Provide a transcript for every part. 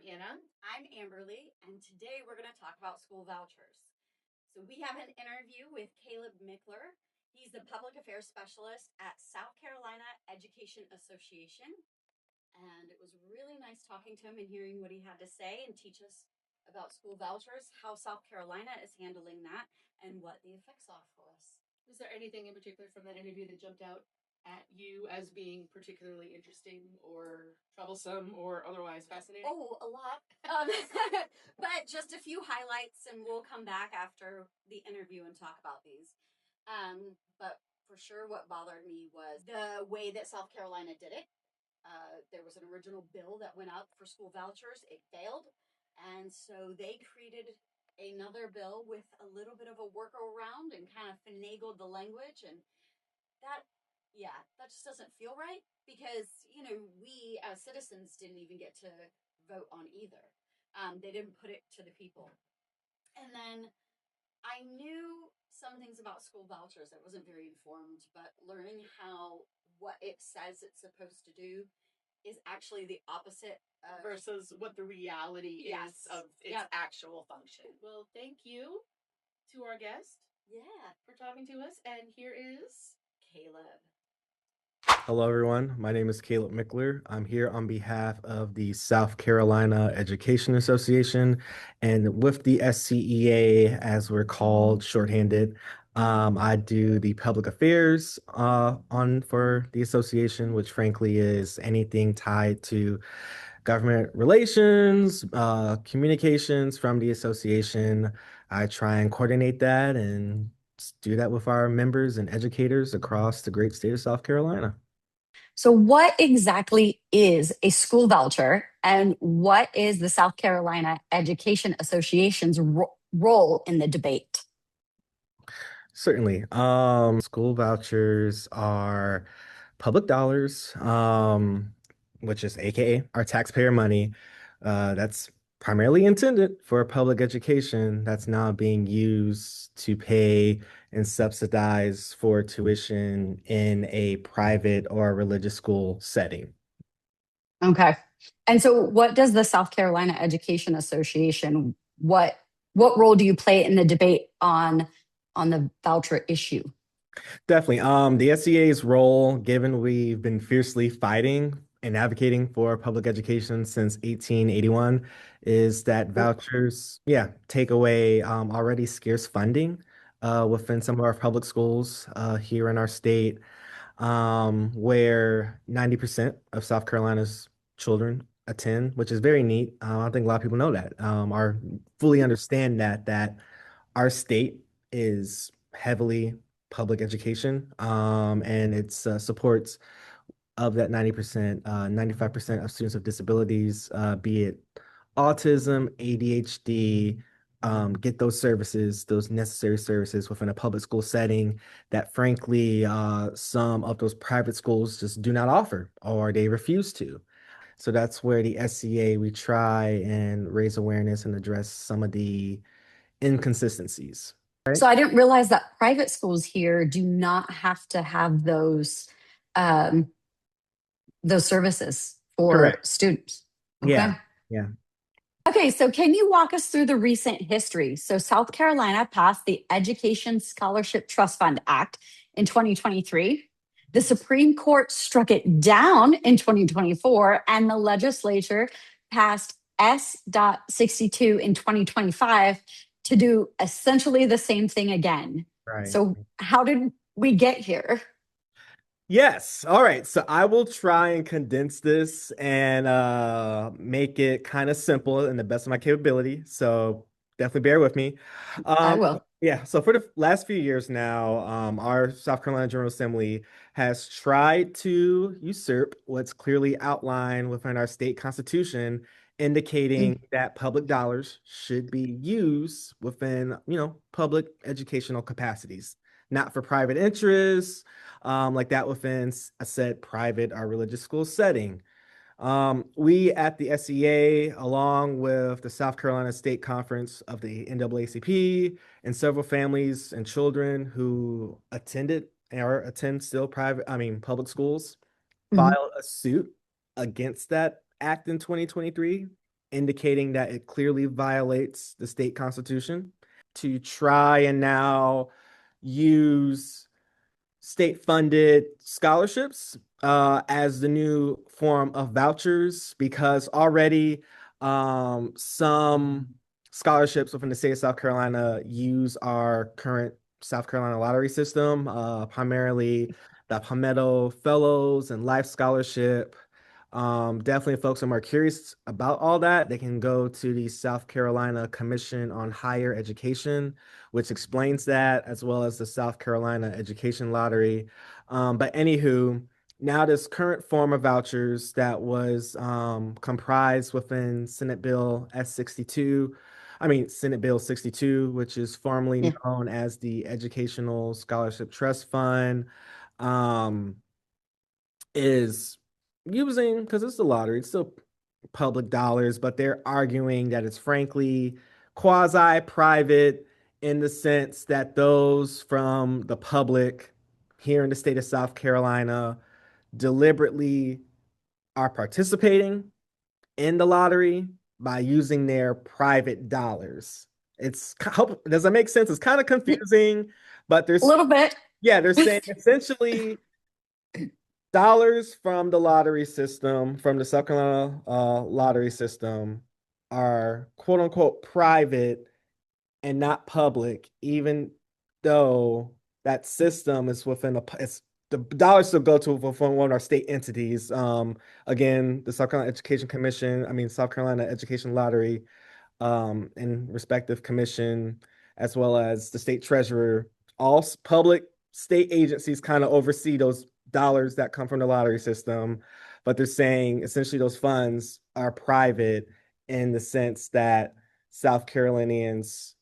Hannah. I'm Amberly, and today we're going to talk about school vouchers. So we have an interview with Caleb Mickler. He's the public affairs specialist at South Carolina Education Association. And it was really nice talking to him and hearing what he had to say and teach us about school vouchers, how South Carolina is handling that, and what the effects are for us. Was there anything in particular from that interview that jumped out at you as being particularly interesting or troublesome or otherwise fascinating? Oh, a lot. But just a few highlights, and we'll come back after the interview and talk about these. But for sure, what bothered me was the way that South Carolina did it. There was an original bill that went up for school vouchers. It failed. And so they created another bill with a little bit of a workaround and kind of finagled the language. And that, yeah, that just doesn't feel right because, we as citizens didn't even get to vote on either. They didn't put it to the people. And then I knew some things about school vouchers. I wasn't very informed, but learning how what it says it's supposed to do is actually the opposite versus what the reality Yes. is of its actual function. Well, thank you to our guest for talking to us. And here is Caleb. Hello, everyone. My name is Caleb Mickler. I'm here on behalf of the South Carolina Education Association and with the SCEA, as we're called, shorthanded. I do the public affairs for the association, which frankly is anything tied to government relations, communications from the association. I try and coordinate that and do that with our members and educators across the great state of South Carolina. So, what exactly is a school voucher, and what is the South Carolina Education Association's role in the debate? Certainly. School vouchers are public dollars, which is AKA our taxpayer money. That's primarily intended for public education that's now being used to pay and subsidize for tuition in a private or religious school setting. Okay. And so what does the South Carolina Education Association, what role do you play in the debate on the voucher issue? Definitely. The SCA's role, given we've been fiercely fighting and advocating for public education since 1881, is that vouchers, take away already scarce funding within some of our public schools here in our state, where 90% of South Carolina's children attend, which is very neat. I don't think a lot of people know that, or fully understand that our state is heavily public education, and its supports of that 90%, 95% of students with disabilities, be it autism, ADHD, get those services, those necessary services within a public school setting that frankly, some of those private schools just do not offer or they refuse to. So that's where the SCA, we try and raise awareness and address some of the inconsistencies. So I didn't realize that private schools here do not have to have those services for Correct. students. Okay. Yeah. Okay, so can you walk us through the recent history? So South Carolina passed the Education Scholarship Trust Fund Act in 2023. The Supreme Court struck it down in 2024, and the legislature passed S.62 in 2025 to do essentially the same thing again. Right. So how did we get here? Yes. All right. So I will try and condense this and make it kind of simple in the best of my capability. So definitely bear with me. I will. Yeah. So for the last few years now, our South Carolina General Assembly has tried to usurp what's clearly outlined within our state constitution, indicating that public dollars should be used within, public educational capacities, not for private interests, like that within a said private or religious school setting. We at the SCA, along with the South Carolina State Conference of the NAACP, and several families and children who attended or attend still public schools, filed a suit against that act in 2023, indicating that it clearly violates the state constitution to try and now use state funded scholarships as the new form of vouchers, because already some scholarships within the state of South Carolina use our current South Carolina lottery system, primarily the Palmetto Fellows and Life Scholarship. Definitely, if folks are more curious about all that, they can go to the South Carolina Commission on Higher Education, which explains that, as well as the South Carolina Education Lottery. But anywho, now this current form of vouchers that was comprised within Senate Bill S62, Senate Bill 62, which is formerly Yeah. known as the Educational Scholarship Trust Fund, um, is using, because it's the lottery, it's still public dollars, but they're arguing that it's frankly quasi-private in the sense that those from the public here in the state of South Carolina deliberately are participating in the lottery by using their private dollars. Does that make sense? It's kind of confusing, but A little bit. they're saying essentially dollars from the lottery system, from the South Carolina lottery system, are quote unquote private and not public, even though that system is within the dollars still go to within one of our state entities. Again, the South Carolina Education Commission, South Carolina Education Lottery, and respective commission, as well as the state treasurer, all public state agencies kind of oversee those dollars that come from the lottery system. But they're saying essentially those funds are private in the sense that South Carolinians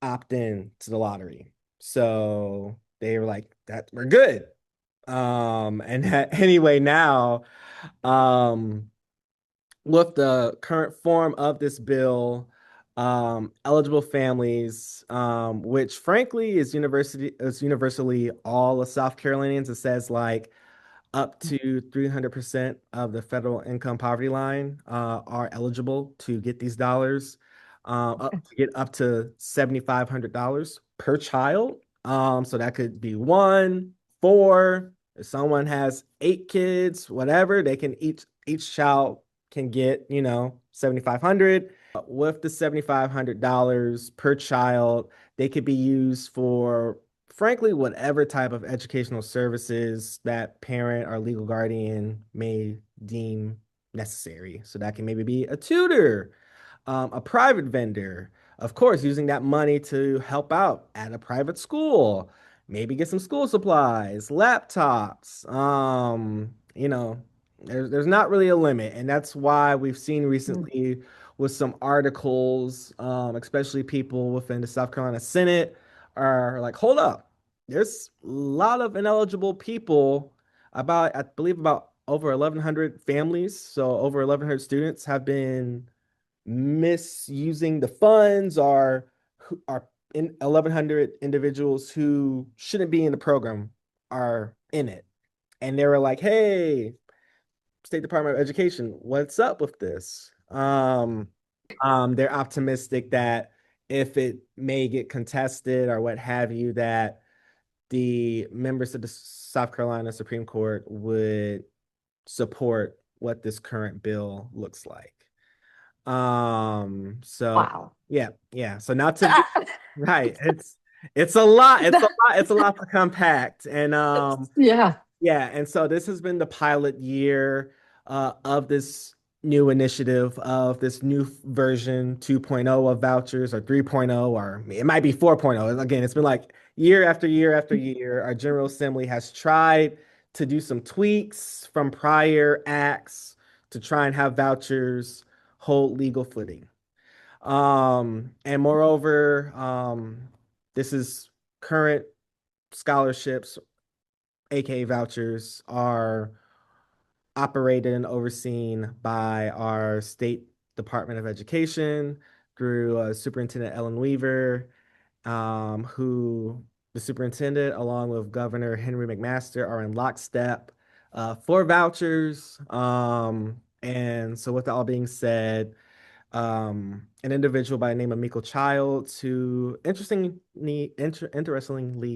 opt in to the lottery. So they were like, that we're good. And anyway, now, with the current form of this bill, eligible families, which frankly is universally all of South Carolinians. It says like up to 300% of the federal income poverty line are eligible to get these dollars, get up to $7,500 per child. So that could be one, four. If someone has 8 kids, whatever, they can each child can get, 7,500. With the $7,500 per child, they could be used for frankly whatever type of educational services that parent or legal guardian may deem necessary. So that can maybe be a tutor, a private vendor, of course, using that money to help out at a private school, maybe get some school supplies, laptops. There's not really a limit, and that's why we've seen recently with some articles, especially people within the South Carolina Senate are like, hold up, there's a lot of ineligible people. I believe about over 1,100 families, so over 1,100 students have been misusing the funds, or who are in 1,100 individuals who shouldn't be in the program are in it. And they were like, hey, State Department of Education, what's up with this? They're optimistic that if it may get contested or what have you, that the members of the South Carolina Supreme Court would support what this current bill looks like. So Wow. yeah. So not to be right. It's a lot. It's a lot to compact. And Yeah. yeah, and so this has been the pilot year of this new initiative, of this new version 2.0 of vouchers, or 3.0, or it might be 4.0. Again, it's been like year after year after year. Our General Assembly has tried to do some tweaks from prior acts to try and have vouchers hold legal footing. And moreover, this is current scholarships, aka vouchers, are operated and overseen by our state Department of Education through Superintendent Ellen Weaver, who the superintendent, along with Governor Henry McMaster, are in lockstep for vouchers. And so, with that all being said, an individual by the name of Mickle Childs, who interestingly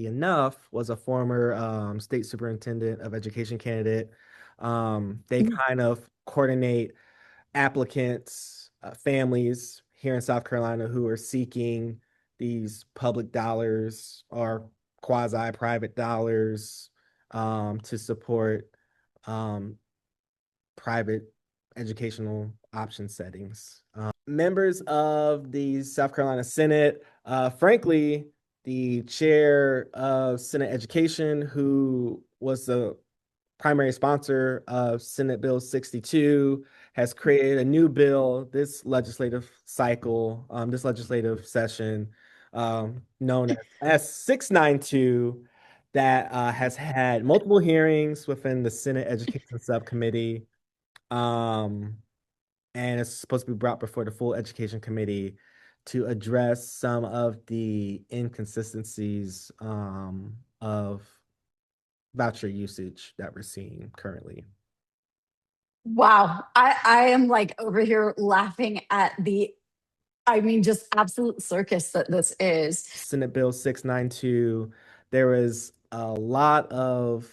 enough, was a former state superintendent of education candidate. They kind of coordinate applicants, families here in South Carolina who are seeking these public dollars or quasi-private dollars to support um, private educational option settings. Members of the South Carolina Senate, frankly, the chair of Senate Education, who was the primary sponsor of Senate Bill 62, has created a new bill this legislative cycle, this legislative session, known as 692, that has had multiple hearings within the Senate Education Subcommittee, and it's supposed to be brought before the full Education Committee to address some of the inconsistencies of voucher usage that we're seeing currently. Wow. I am like over here laughing at just absolute circus that this is. Senate Bill 692, there was a lot of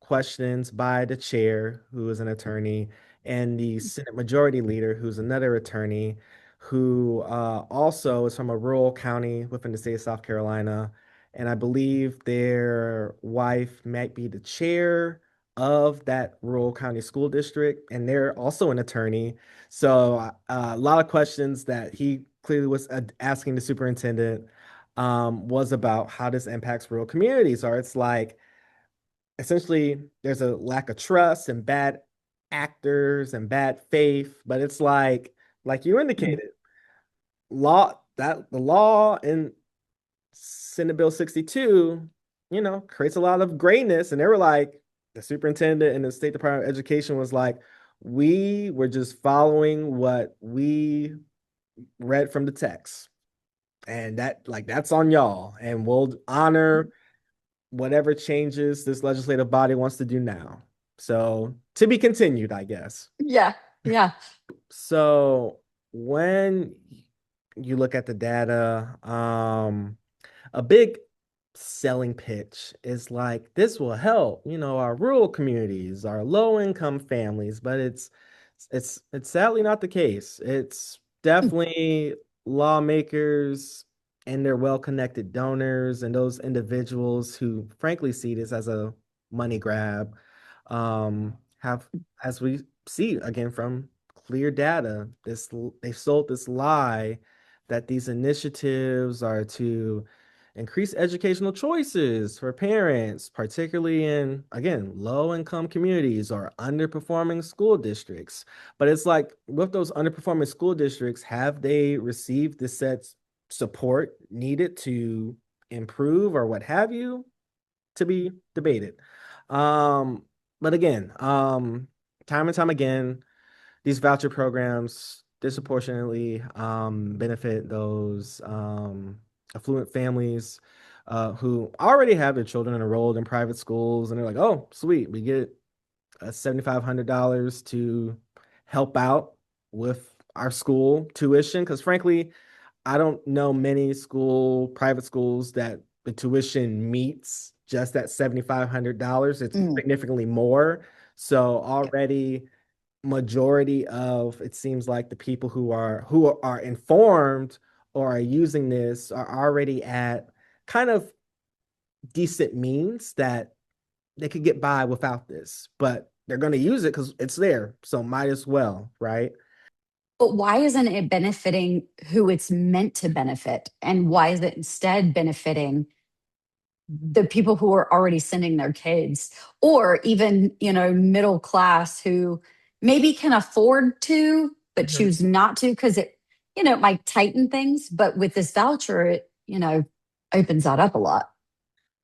questions by the chair, who is an attorney, and the Senate Majority Leader, who's another attorney, who also is from a rural county within the state of South Carolina. And I believe their wife might be the chair of that rural county school district, and they're also an attorney. So a lot of questions that he clearly was asking the superintendent was about how this impacts rural communities. Or it's like essentially there's a lack of trust and bad actors and bad faith, but it's like you indicated, the law in Senate Bill 62, creates a lot of grayness. And they were like, the superintendent and the State Department of Education was like, we were just following what we read from the text. And that's on y'all. And we'll honor whatever changes this legislative body wants to do now. So to be continued, I guess. Yeah. Yeah. So when you look at the data, a big selling pitch is like, this will help, our rural communities, our low-income families, but it's sadly not the case. It's definitely lawmakers and their well-connected donors and those individuals who frankly see this as a money grab, have, as we see again from clear data, they sold this lie that these initiatives are to increase educational choices for parents, particularly in, again, low-income communities or underperforming school districts. But it's like, with those underperforming school districts, have they received the set support needed to improve or what have you? To be debated. But again, time and time again, these voucher programs disproportionately benefit those affluent families who already have their children enrolled in private schools, and they're like, oh, sweet, we get $7,500 to help out with our school tuition. Because frankly, I don't know many private schools that the tuition meets just that $7,500. It's significantly more. So already majority of, it seems like, the people who are informed or are using this are already at kind of decent means that they could get by without this, but they're going to use it because it's there. So might as well, right? But why isn't it benefiting who it's meant to benefit? And why is it instead benefiting the people who are already sending their kids, or even, middle class who maybe can afford to, but choose not to because it might tighten things. But with this voucher, it, opens that up a lot.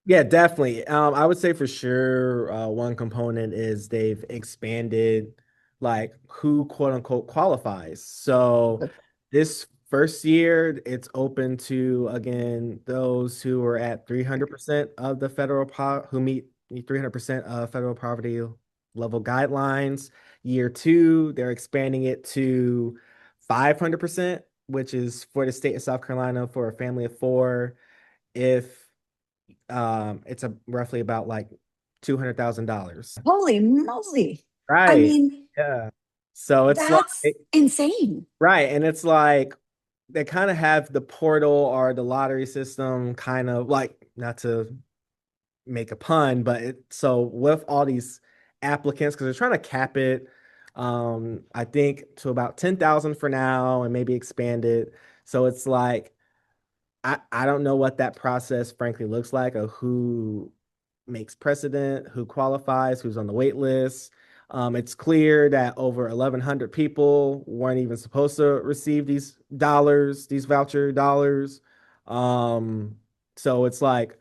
Yeah, definitely. I would say for sure, one component is they've expanded like who quote unquote qualifies. So this first year, it's open to, again, those who are at 300% of the who meet 300% of federal poverty level guidelines. Year two, they're expanding it to 500%, which is for the state of South Carolina for a family of four. If it's roughly about like $200,000. Holy moly. I Right. mean, Yeah. So it's that's like, insane. right. And it's like they kind of have the portal or the lottery system kind of like, not to make a pun, but so with all these applicants, because they're trying to cap it, I think to about 10,000 for now and maybe expand it. So it's like, I don't know what that process frankly looks like of who makes precedent, who qualifies, who's on the wait list. It's clear that over 1,100 people weren't even supposed to receive these dollars, these voucher dollars. Um, so it's like,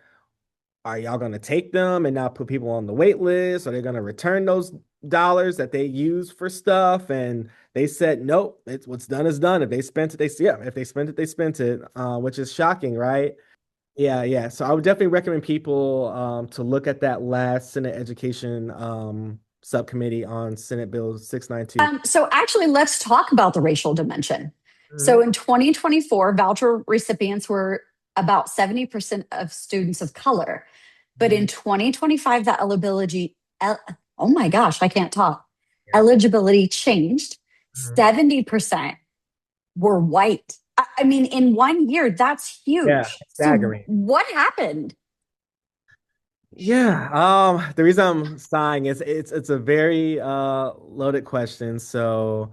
are y'all going to take them and not put people on the wait list? Are they going to return those dollars that they use for stuff? And they said, nope, it's what's done is done. If they spent it, if they spent it, they spent it, which is shocking, right? Yeah, yeah. So I would definitely recommend people to look at that last Senate Education subcommittee on Senate Bill 692. So actually, let's talk about the racial dimension. So Mhm. in 2024, voucher recipients were about 70% of students of color. But in Mhm. 2025, that oh my gosh, I can't talk. Yeah. Eligibility changed. Mhm. 70% were white. I mean, in 1 year, that's Yeah, huge. So staggering. what happened? Yeah, the reason I'm sighing is it's a very loaded question. So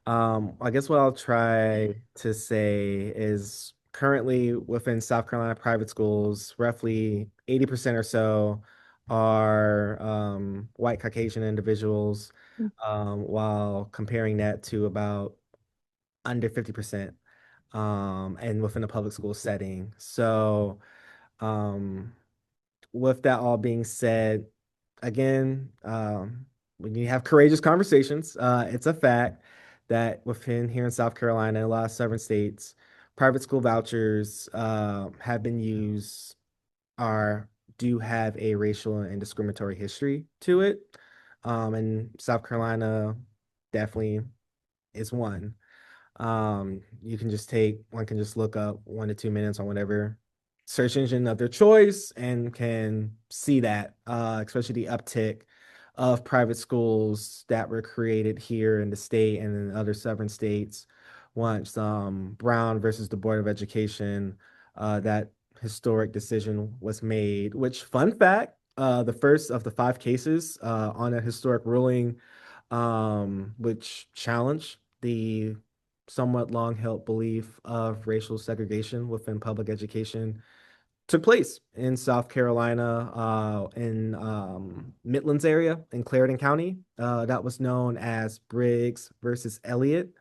I guess what I'll try to say is currently within South Carolina private schools, roughly 80% or so are white Caucasian individuals, while comparing that to about under 50% and within a public school setting. So um with that all being said, again, when you have courageous conversations, it's a fact that within here in South Carolina and a lot of southern states, private school vouchers have been used or do have a racial and discriminatory history to it. And South Carolina definitely is one. You can just one can just look up 1 to 2 minutes on whatever search engine of their choice and can see that, especially the uptick of private schools that were created here in the state and in other southern states once Brown versus the Board of Education, that historic decision was made, which, fun fact, the first of the five cases on that historic ruling, which challenged the somewhat long held belief of racial segregation within public education, took place in South Carolina, in Midlands area in Clarendon County. That was known as Briggs versus Elliott,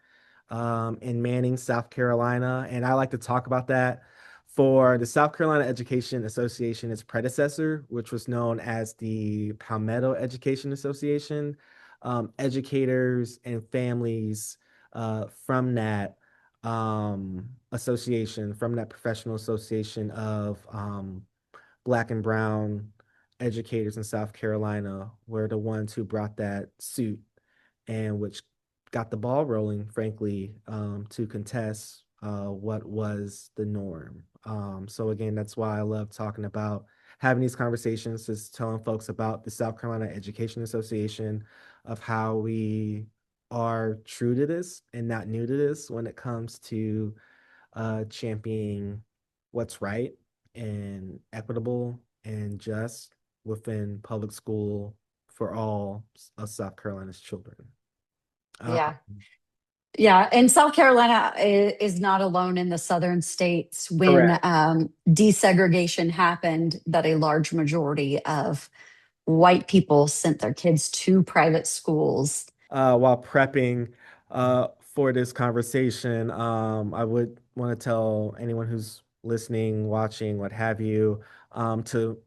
in Manning, South Carolina. And I like to talk about that for the South Carolina Education Association, its predecessor, which was known as the Palmetto Education Association. Educators and families from that association, from that professional association of Black and Brown educators in South Carolina, were the ones who brought that suit and which got the ball rolling, frankly, to contest what was the norm. So again, that's why I love talking about having these conversations, just telling folks about the South Carolina Education Association, of how we are true to this and not new to this when it comes to championing what's right and equitable and just within public school for all of South Carolina's children. Uh, Yeah. Yeah, and South Carolina is not alone in the southern states when Correct. desegregation happened, that a large majority of white people sent their kids to private schools. While prepping for this conversation, I would want to tell anyone who's listening, watching, what have you, to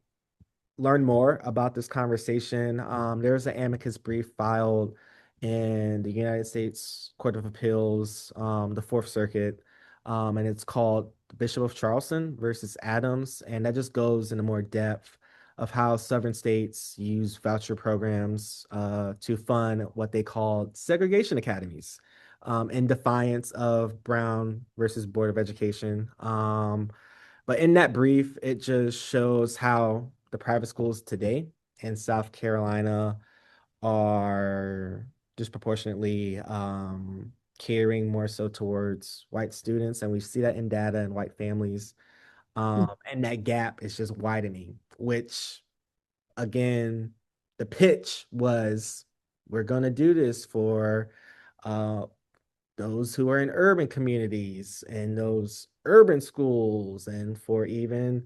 learn more about this conversation. There's an amicus brief filed in the United States Court of Appeals, the Fourth Circuit, and it's called Bishop of Charleston versus Adams, and that just goes into more depth of how southern states use voucher programs to fund what they call segregation academies. in defiance of Brown versus Board of Education. But in that brief, it just shows how the private schools today in South Carolina are disproportionately catering more so towards white students. And we see that in data and white families. And that gap is just widening, which again, the pitch was we're going to do this for uh, those who are in urban communities and those urban schools and for even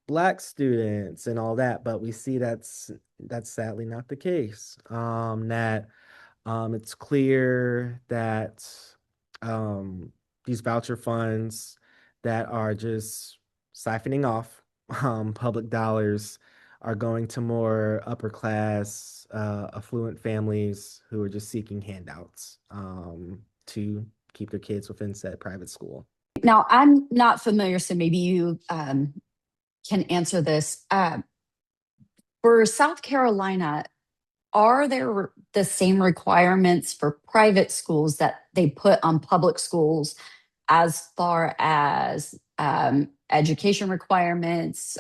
Black students and all that. But we see that's sadly not the case. That it's clear that these voucher funds that are just siphoning off public dollars are going to more upper class, affluent families who are just seeking handouts to keep their kids within said private school. Now, I'm not familiar, so maybe you can answer this. For South Carolina, are there the same requirements for private schools that they put on public schools as far as education requirements,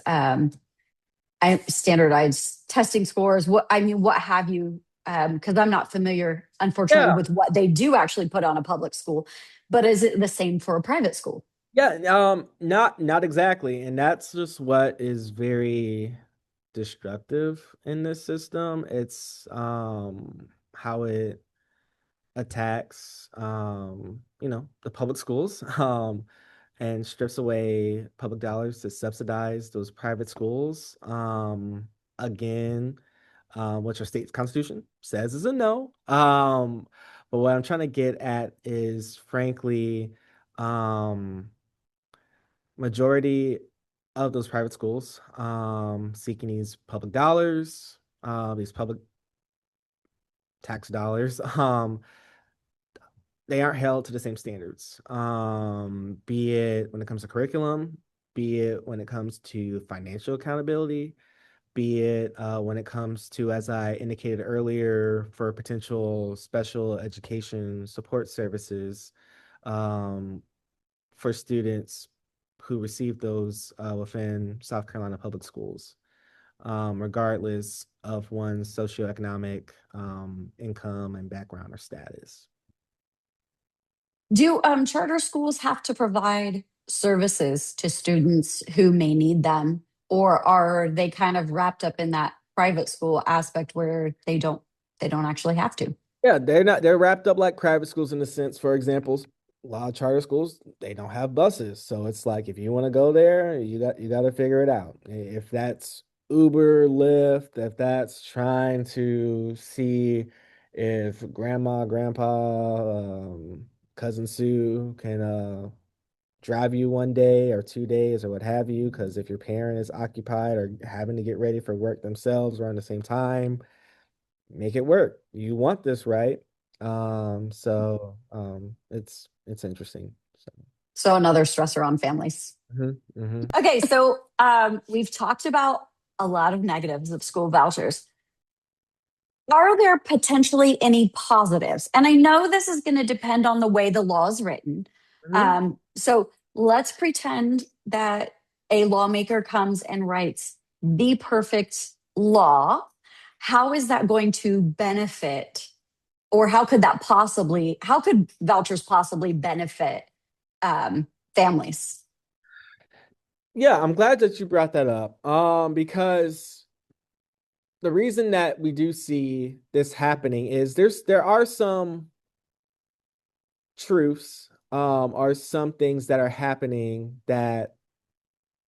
standardized testing scores? What have you? Because I'm not familiar, unfortunately, Yeah. with what they do actually put on a public school. But is it the same for a private school? Yeah, not exactly. And that's just what is very destructive in this system. It's how it attacks the public schools and strips away public dollars to subsidize those private schools. Again, what your state's constitution says is a no. But what I'm trying to get at is frankly, majority of those private schools seeking these public dollars, these public tax dollars, they aren't held to the same standards, be it when it comes to curriculum, be it when it comes to financial accountability, be it when it comes to, as I indicated earlier, for potential special education support services for students who receive those within South Carolina public schools, regardless of one's socioeconomic income and background or status. Do charter schools have to provide services to students who may need them, or are they kind of wrapped up in that private school aspect where they don't actually have to? Yeah, they're wrapped up like private schools in the sense, for examples, a lot of charter schools, they don't have buses. So it's like if you want to go there, you got to figure it out. If that's Uber, Lyft, if that's trying to see if grandma, grandpa, cousin Sue can drive you one day or 2 days or what have you, because if your parent is occupied or having to get ready for work themselves around the same time, make it work. You want this, right? It's interesting. So another stressor on families. Mm-hmm. Okay, so we've talked about a lot of negatives of school vouchers. Are there potentially any positives? And I know this is going to depend on the way the law is written. Mm-hmm. So let's pretend that a lawmaker comes and writes the perfect law. How is that going to benefit, or how could vouchers possibly benefit families? Yeah, I'm glad that you brought that up. Because the reason that we do see this happening is there are some truths, are some things that are happening that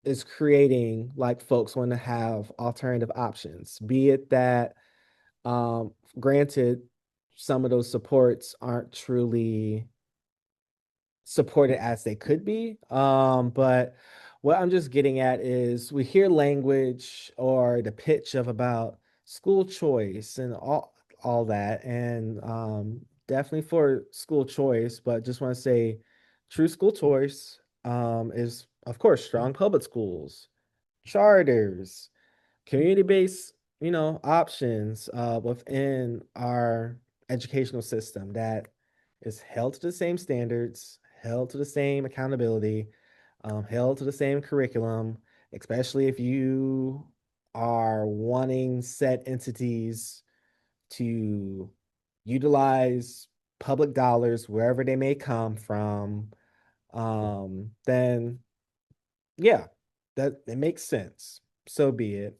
is creating like folks want to have alternative options, be it that granted some of those supports aren't truly supported as they could be. But what I'm just getting at is we hear language or the pitch of about school choice and all that, and definitely for school choice, but just want to say true school choice is of course strong public schools, charters, community-based, options within our educational system that is held to the same standards, held to the same accountability, held to the same curriculum, especially if you are wanting said entities to utilize public dollars wherever they may come from, then yeah, that it makes sense. So be it.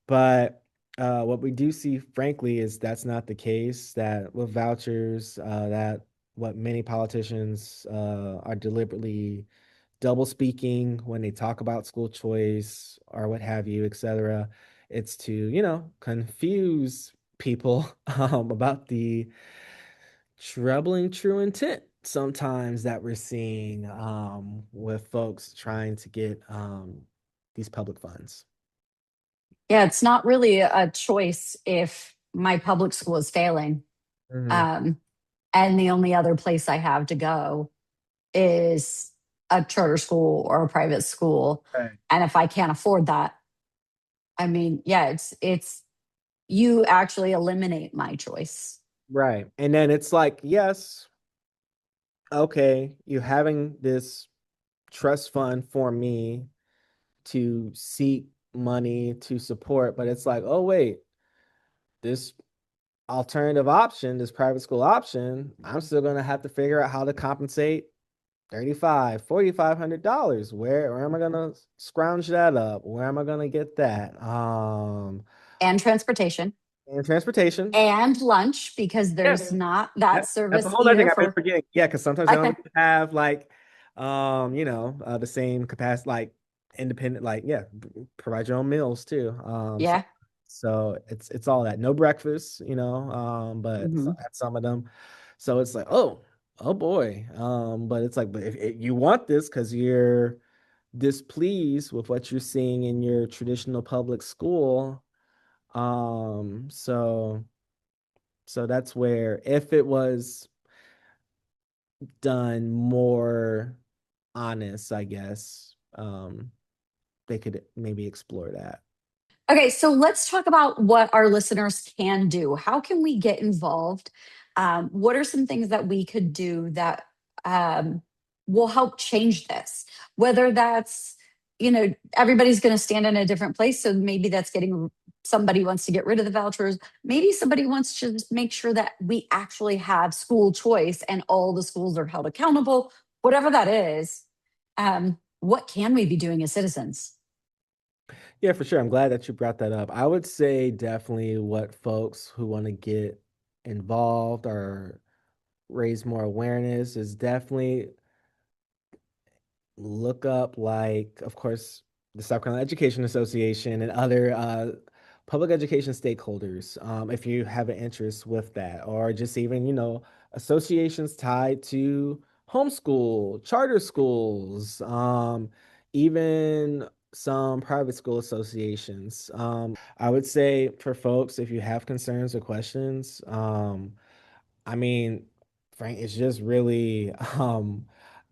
But what we do see, frankly, is that's not the case. That with vouchers, that what many politicians are deliberately double speaking when they talk about school choice or what have you, etc. It's to, confuse people about the troubling true intent sometimes that we're seeing with folks trying to get these public funds. Yeah, it's not really a choice if my public school is failing. Mhm. Um, and the only other place I have to go is a charter school or a private school. Right. And if I can't afford that, I mean, yeah, it's you actually eliminate my choice. Right. And then it's like, yes, okay, you're having this trust fund for me to seek money to support, but it's like, oh, wait, this alternative option, this private school option, I'm still going to have to figure out how to compensate $4,500. Where am I going to scrounge that up? Where am I going to get that? And transportation And transportation. and lunch because Yeah, there's not that that's a service whole other either thing I've been for forgetting. Yeah, because sometimes they don't okay. even have like, the same capacity, like independent, like yeah, provide your own meals too. Yeah. So it's all that. No breakfast, but Mhm. at some of them, so it's like, oh boy. But it's like, but if you want this because you're displeased with what you're seeing in your traditional public school, so that's where if it was done more honest, I guess, they could maybe explore that. Okay, so let's talk about what our listeners can do. How can we get involved? What are some things that we could do that um, will help change this? Whether that's, everybody's going to stand in a different place. So maybe that's getting somebody wants to get rid of the vouchers. Maybe somebody wants to just make sure that we actually have school choice and all the schools are held accountable, whatever that is. What can we be doing as citizens? Yeah, for sure. I'm glad that you brought that up. I would say definitely what folks who want to get involved or raise more awareness is definitely look up, like, of course, the South Carolina Education Association and other public education stakeholders, if you have an interest with that, or just even, associations tied to homeschool, charter schools, even some private school associations. I would say for folks, if you have concerns or questions, I mean, Frank, it's just really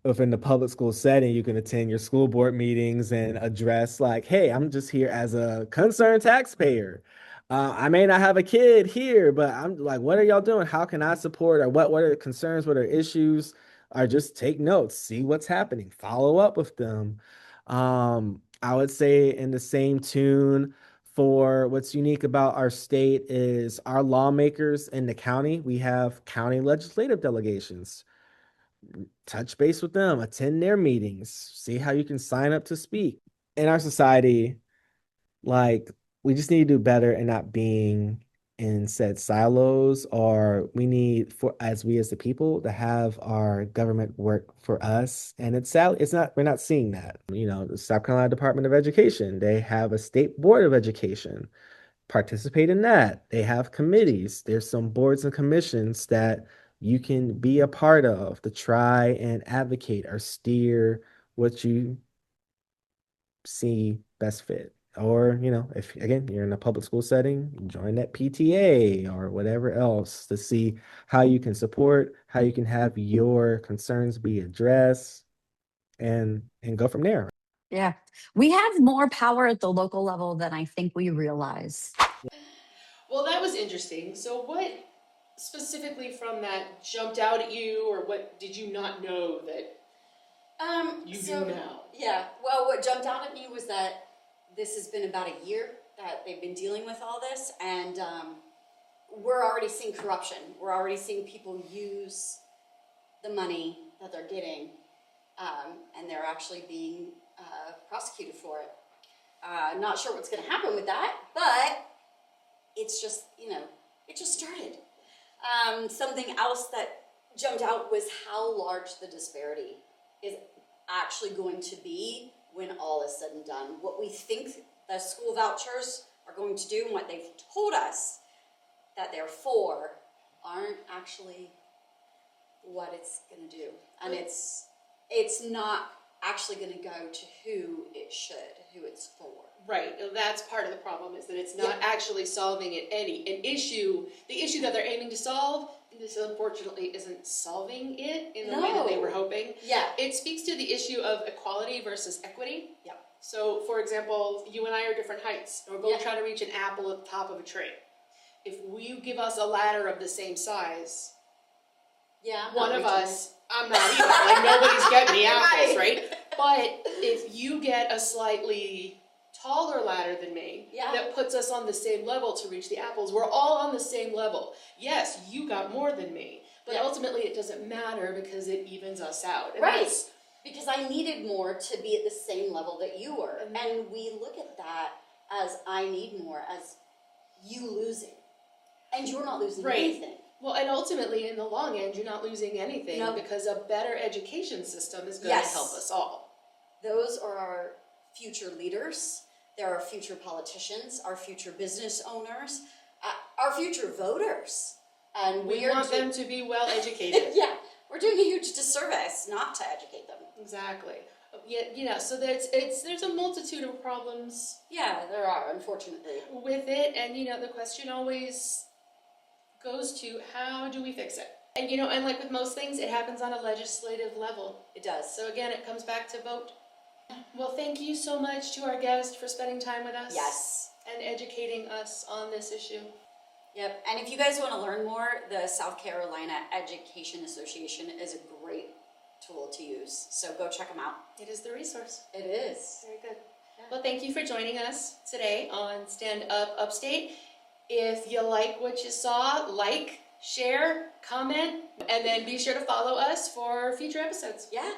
within the public school setting, you can attend your school board meetings and address like, hey, I'm just here as a concerned taxpayer. I may not have a kid here, but I'm like, what are y'all doing? How can I support? Or what are the concerns? What are issues? Or just take notes, see what's happening, follow up with them. I would say in the same tune, for what's unique about our state is our lawmakers in the county. We have county legislative delegations. Touch base with them, attend their meetings, see how you can sign up to speak. In our society, like, we just need to do better and not being in said silos, or we need for as we as the people to have our government work for us. And it's not, we're not seeing that. The South Carolina Department of Education, they have a state board of education. Participate in that. They have committees. There's some boards and commissions that you can be a part of to try and advocate or steer what you see best fit. Or, if again you're in a public school setting, join that PTA or whatever else to see how you can support, how you can have your concerns be addressed, and go from there. Yeah. We have more power at the local level than I think we realize. Well, that was interesting. So, what specifically from that jumped out at you, or what did you not know that you do now? Yeah, well, what jumped out at me was that this has been about a year that they've been dealing with all this, and we're already seeing corruption. We're already seeing people use the money that they're getting, and they're actually being prosecuted for it. Not sure what's going to happen with that, but it's just, it just started. Something else that jumped out was how large the disparity is actually going to be when all is said and done. What we think the school vouchers are going to do and what they've told us that they're for aren't actually what it's going to do. And it's not actually going to go to who it should, who it's for. Right, and that's part of the problem, is that it's not actually solving the issue that they're aiming to solve. This unfortunately isn't solving it in the way that they were hoping. Yeah. It speaks to the issue of equality versus equity. Yeah. So, for example, you and I are different heights, and we're both trying to reach an apple at the top of a tree. If you give us a ladder of the same size, one of us, I'm not either. Like, nobody's getting the apples, right? But if you get a slightly taller ladder than me, that puts us on the same level to reach the apples, we're all on the same level. Yes, you got more than me, but ultimately it doesn't matter because it evens us out. And right. Because I needed more to be at the same level that you were. And we look at that as I need more, as you losing. And you're not losing anything. Well, and ultimately, in the long end, you're not losing anything because a better education system is going to help us all. Those are our future leaders. They're our future politicians, our future business owners, our future voters. And we want them to be well educated. We're doing a huge disservice not to educate them. Exactly. So there's a multitude of problems. Yeah, there are, unfortunately. With it, and the question always goes to, how do we fix it? And and like with most things, it happens on a legislative level. It does. So again, it comes back to vote. Well, thank you so much to our guest for spending time with us. Yes. And educating us on this issue. Yep. And if you guys want to learn more, the South Carolina Education Association is a great tool to use. So go check them out. It is the resource. It is. Very good. Yeah. Well, thank you for joining us today on Stand Up Upstate. If you like what you saw, like, share, comment, and then be sure to follow us for future episodes. Yeah.